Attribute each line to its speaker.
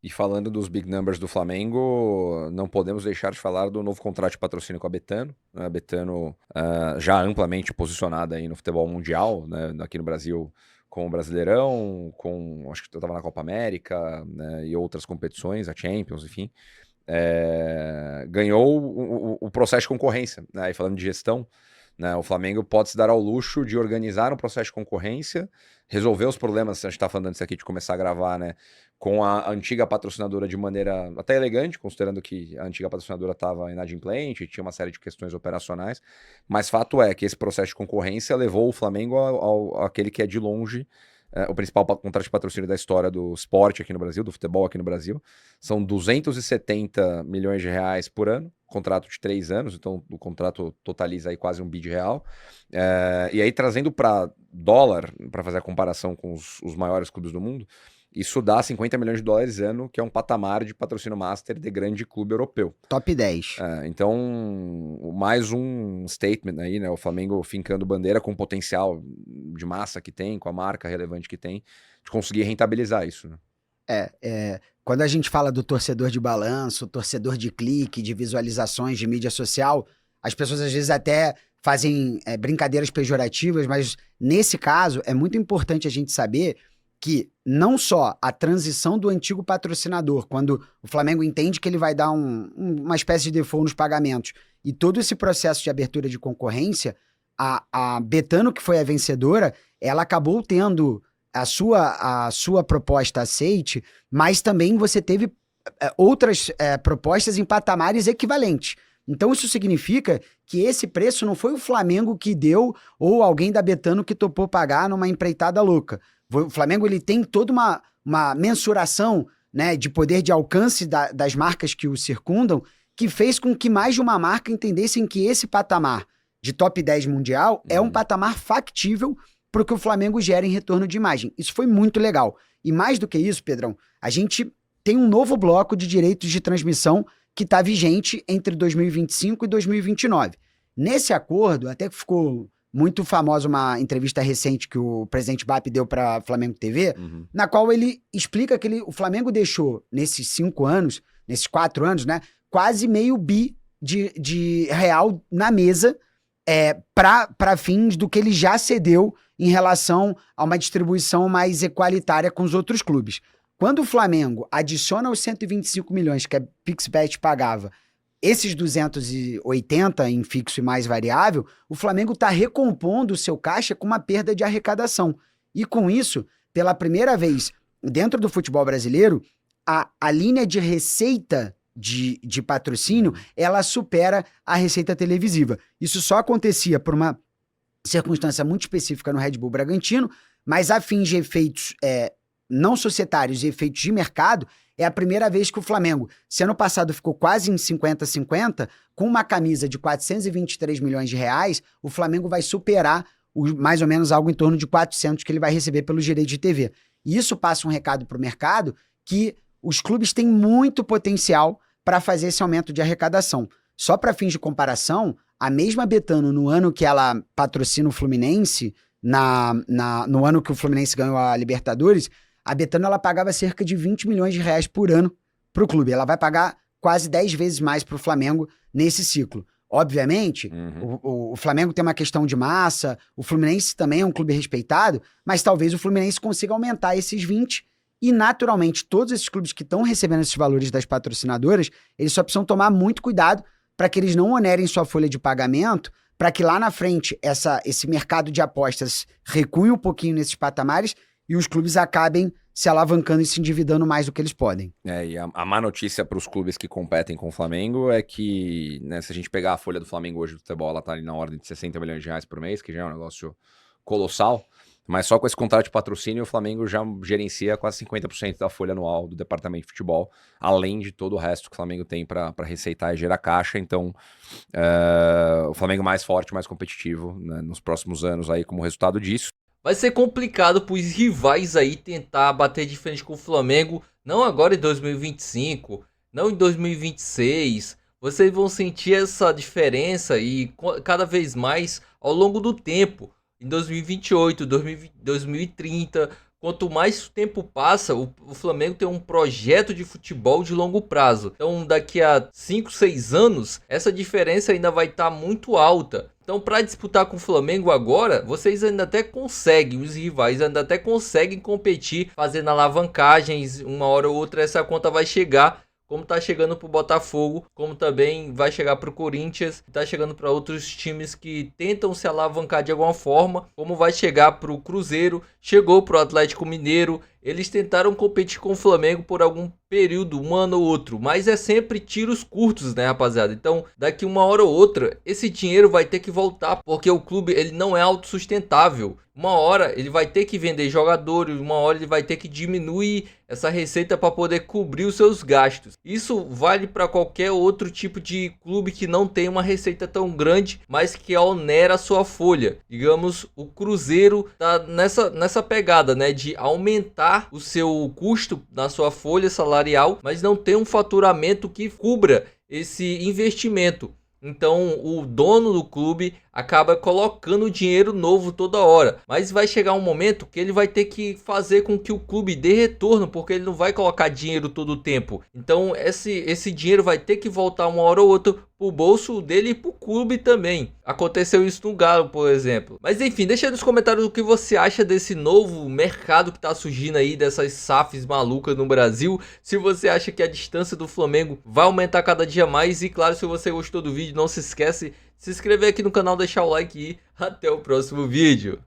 Speaker 1: E falando dos big numbers do Flamengo, não podemos deixar de falar do novo contrato de patrocínio com a Betano, né? A Betano já amplamente posicionada aí no futebol mundial, né? Aqui no Brasil com o Brasileirão, acho que eu estava na Copa América, né? E outras competições, a Champions, enfim. Ganhou o processo de concorrência, né? E falando de gestão, né? O Flamengo pode se dar ao luxo de organizar um processo de concorrência, resolver os problemas, a gente está falando antes aqui de começar a gravar, né? Com a antiga patrocinadora de maneira até elegante, considerando que a antiga patrocinadora estava inadimplente, tinha uma série de questões operacionais, mas fato é que esse processo de concorrência levou o Flamengo àquele que é de longe o principal contrato de patrocínio da história do esporte aqui no Brasil, do futebol aqui no Brasil. São 270 milhões de reais por ano, contrato de 3 anos, então o contrato totaliza aí quase um bi de real. E aí trazendo para dólar, para fazer a comparação com os maiores clubes do mundo, isso dá 50 milhões de dólares ano, que é um patamar de patrocínio master de grande clube europeu.
Speaker 2: Top 10.
Speaker 1: Então, mais um statement aí, né? O Flamengo fincando bandeira com o potencial de massa que tem, com a marca relevante que tem, de conseguir rentabilizar isso, né?
Speaker 2: Quando a gente fala do torcedor de balanço, torcedor de clique, de visualizações de mídia social, as pessoas às vezes até fazem brincadeiras pejorativas, mas nesse caso é muito importante a gente saber que não só a transição do antigo patrocinador, quando o Flamengo entende que ele vai dar uma espécie de default nos pagamentos, e todo esse processo de abertura de concorrência, a Betano, que foi a vencedora, ela acabou tendo a sua proposta aceite, mas também você teve outras propostas em patamares equivalentes. Então isso significa que esse preço não foi o Flamengo que deu ou alguém da Betano que topou pagar numa empreitada louca. O Flamengo ele tem toda uma mensuração, né, de poder de alcance das marcas que o circundam, que fez com que mais de uma marca entendessem que esse patamar de top 10 mundial é um patamar factível para o que o Flamengo gera em retorno de imagem. Isso foi muito legal. E mais do que isso, Pedrão, a gente tem um novo bloco de direitos de transmissão que está vigente entre 2025 e 2029. Nesse acordo, até que ficou muito famosa uma entrevista recente que o presidente BAP deu para a Flamengo TV, na qual ele explica que o Flamengo deixou, nesses 5 anos, nesses 4 anos, né, quase meio bi de real na mesa para fins do que ele já cedeu em relação a uma distribuição mais equalitária com os outros clubes. Quando o Flamengo adiciona os 125 milhões que a PixBet pagava, esses 280 em fixo e mais variável, o Flamengo está recompondo o seu caixa com uma perda de arrecadação. E com isso, pela primeira vez dentro do futebol brasileiro, a linha de receita de patrocínio, ela supera a receita televisiva. Isso só acontecia por uma circunstância muito específica no Red Bull Bragantino, mas a fins de efeitos não societários e efeitos de mercado, é a primeira vez que o Flamengo, se ano passado ficou quase em 50-50, com uma camisa de 423 milhões de reais, o Flamengo vai superar mais ou menos algo em torno de 400 que ele vai receber pelo direito de TV. E isso passa um recado para o mercado que os clubes têm muito potencial para fazer esse aumento de arrecadação. Só para fins de comparação, a mesma Betano, no ano que ela patrocina o Fluminense, no ano que o Fluminense ganhou a Libertadores, a Betano ela pagava cerca de 20 milhões de reais por ano para o clube. Ela vai pagar quase 10 vezes mais para o Flamengo nesse ciclo. Obviamente, o Flamengo tem uma questão de massa, o Fluminense também é um clube respeitado, mas talvez o Fluminense consiga aumentar esses 20 e, naturalmente, todos esses clubes que estão recebendo esses valores das patrocinadoras, eles só precisam tomar muito cuidado para que eles não onerem sua folha de pagamento, para que lá na frente esse mercado de apostas recue um pouquinho nesses patamares e os clubes acabem se alavancando e se endividando mais do que eles podem.
Speaker 1: E a má notícia para os clubes que competem com o Flamengo é que, né, se a gente pegar a folha do Flamengo hoje do futebol, ela tá ali na ordem de 60 milhões de reais por mês, que já é um negócio colossal, mas só com esse contrato de patrocínio o Flamengo já gerencia quase 50% da folha anual do departamento de futebol, além de todo o resto que o Flamengo tem para receitar e gerar caixa. Então, o Flamengo mais forte, mais competitivo, né, nos próximos anos aí como resultado disso.
Speaker 3: Vai ser complicado para os rivais aí tentar bater de frente com o Flamengo, não agora em 2025, não em 2026. Vocês vão sentir essa diferença e cada vez mais ao longo do tempo. Em 2028, 2030, quanto mais tempo passa, o Flamengo tem um projeto de futebol de longo prazo. Então, daqui a 5, 6 anos, essa diferença ainda vai estar muito alta. Então, para disputar com o Flamengo agora, vocês ainda até conseguem, os rivais ainda até conseguem competir, fazendo alavancagens, uma hora ou outra essa conta vai chegar, como tá chegando pro Botafogo, como também vai chegar pro Corinthians, tá chegando para outros times que tentam se alavancar de alguma forma, como vai chegar pro Cruzeiro, chegou pro Atlético Mineiro. Eles tentaram competir com o Flamengo por algum período, um ano ou outro, mas é sempre tiros curtos, né, rapaziada? Então, daqui uma hora ou outra, esse dinheiro vai ter que voltar, porque o clube ele não é autossustentável. Uma hora ele vai ter que vender jogadores, uma hora ele vai ter que diminuir essa receita para poder cobrir os seus gastos. Isso vale para qualquer outro tipo de clube que não tem uma receita tão grande, mas que onera a sua folha. Digamos, o Cruzeiro tá nessa pegada, né, de aumentar o seu custo na sua folha salarial, mas não tem um faturamento que cubra esse investimento. Então o dono do clube acaba colocando dinheiro novo toda hora, mas vai chegar um momento que ele vai ter que fazer com que o clube dê retorno, porque ele não vai colocar dinheiro todo o tempo. Então esse dinheiro vai ter que voltar uma hora ou outra pro bolso dele e pro clube também. Aconteceu isso no Galo, por exemplo. Mas enfim, deixa aí nos comentários o que você acha desse novo mercado que tá surgindo aí, dessas SAFs malucas no Brasil. Se você acha que a distância do Flamengo vai aumentar cada dia mais. E claro, se você gostou do vídeo, não se esquece de se inscrever aqui no canal, deixar o like e até o próximo vídeo.